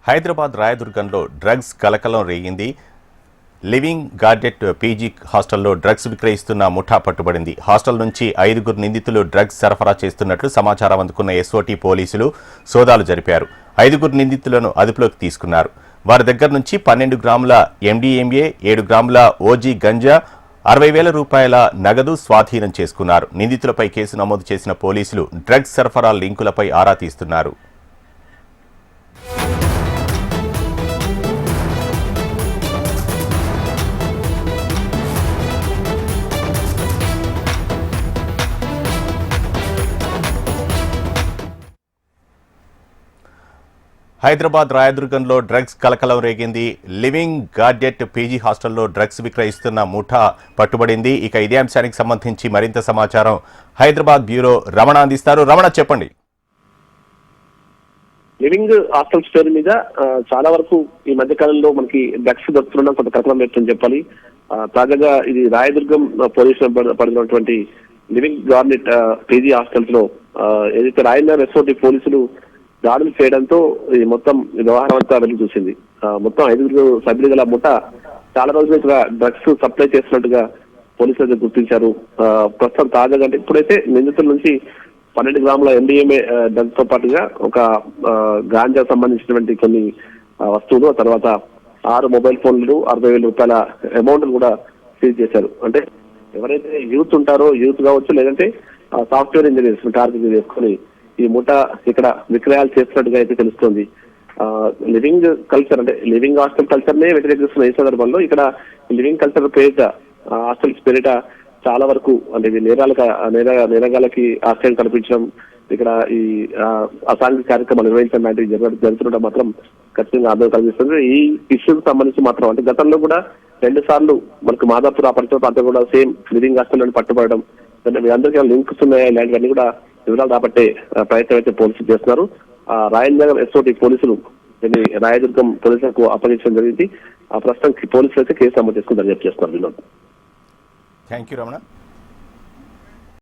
Hyderabad రాయదుర్గంలో drugs కలకలం రేగింది. Living గార్డెట్ PG హాస్టల్లో డ్రగ్స్ విక్రయిస్తున్న ముఠా పట్టుబడింది. హాస్టల్ నుంచి 5 నిందితులు డ్రగ్స్ సరఫరా చేస్తున్నట్లు సమాచారం అందుకున్న ఎస్ఓటీ పోలీసులు సోదాలు జరిపారు. 5 నిందితులను అదుపులోకి తీసుకున్నారు. వారి దగ్గర నుంచి 12 గ్రాముల ఎండీఎంఏ, 7 గ్రాముల ఓజీ గంజా, 60,000 రూపాయల నగదు స్వాధీనం చేసుకున్నారు. నిందితులపై కేసు నమోదు చేసిన పోలీసులు డ్రగ్స్ సరఫరా లింకులపై ఆరా తీస్తున్నారు. హైదరాబాద్ రాయదుర్గంలో డ్రగ్స్ కలకలం రేగింది. లివింగ్ గార్డెట్ పీజీ హాస్టల్లో డ్రగ్స్ విక్రయిస్తున్న ముఠా పట్టుబడింది. ఇక ఇదే అంశానికి సంబంధించి మరింత సమాచారం హైదరాబాద్ బ్యూరో రమణ అందిస్తారు. రమణ, చెప్పండి. లివింగ్ హాస్టల్స్ పేరు మీద చాలా వరకు ఈ మధ్య కాలంలో మనకి డ్రగ్స్ దొరుకుతున్న కొంత కలకలం వ్యక్తం చెప్పాలి. తాజాగా ఇది రాయదుర్గం పోలీసులు పడుతున్నటువంటి లివింగ్ గార్డెట్ పీజీ హాస్టల్స్ లో ఏదైతే రాయనగర్ ఎస్ఓటీ పోలీసులు దాడులు చేయడంతో ఈ మొత్తం వ్యవహారం అంతా వెళ్లి చూసింది. మొత్తం 5 సభ్యులు గల ముఠ చాలా రోజుల నుంచి డ్రగ్స్ సప్లై చేస్తున్నట్టుగా పోలీసులు గుర్తించారు. ప్రస్తుతం తాజాగా అంటే ఇప్పుడైతే నిందితుల నుంచి 12 గ్రాముల ఎండిఎంఏ డ్రగ్స్ తో పాటుగా ఒక గాంజా సంబంధించినటువంటి కొన్ని వస్తువులు, ఆ తర్వాత 6 మొబైల్ ఫోన్లు, 60,000 రూపాయల అమౌంట్ కూడా సీజ్ చేశారు. అంటే ఎవరైతే యూత్ ఉంటారో, యూత్ కావచ్చు, లేదంటే సాఫ్ట్వేర్ ఇంజనీర్స్ టార్గెట్ చేసుకుని ఈ ముఠా ఇక్కడ విక్రయాలు చేస్తున్నట్టుగా అయితే తెలుస్తోంది. లివింగ్ కల్చర్ అంటే లివింగ్ హాస్టల్ కల్చర్ నే వ్యతిరేకిస్తున్న ఈ సందర్భంలో ఇక్కడ లివింగ్ కల్చర్ పేరిట హాస్టల్స్ పేరిట చాలా వరకు అంటే నేరగాలకి ఆశ్రయం కల్పించడం, ఇక్కడ ఈ అసాంఘిక కార్యక్రమాలు నిర్వహించడం లాంటివి జరుగుతుండడం మాత్రం ఖచ్చితంగా ఆందోళన కలిగిస్తుంది. ఈ ఇష్యూకి సంబంధించి మాత్రం అంటే గతంలో కూడా 2 సార్లు మనకు మాదాపూర్ అపరిచిత ప్రాంతం కూడా సేమ్ లివింగ్ హాస్టల్ పట్టుబడడం, మీ అందరికీ లింక్స్ ఉన్నాయా ఇలాంటివన్నీ కూడా వివరాలు రాబట్టే ప్రయత్నం అయితే పోలీసులు చేస్తున్నారు. రాయనగర్ ఎస్ఓటీ పోలీసులు దీన్ని రాయదుర్గం పోలీసులకు అప్పగించడం జరిగింది. ప్రస్తుతం పోలీసులు అయితే కేసు నమోదు చేసుకుని దర్యాప్తు చేస్తున్నారు. Thank you Ramana.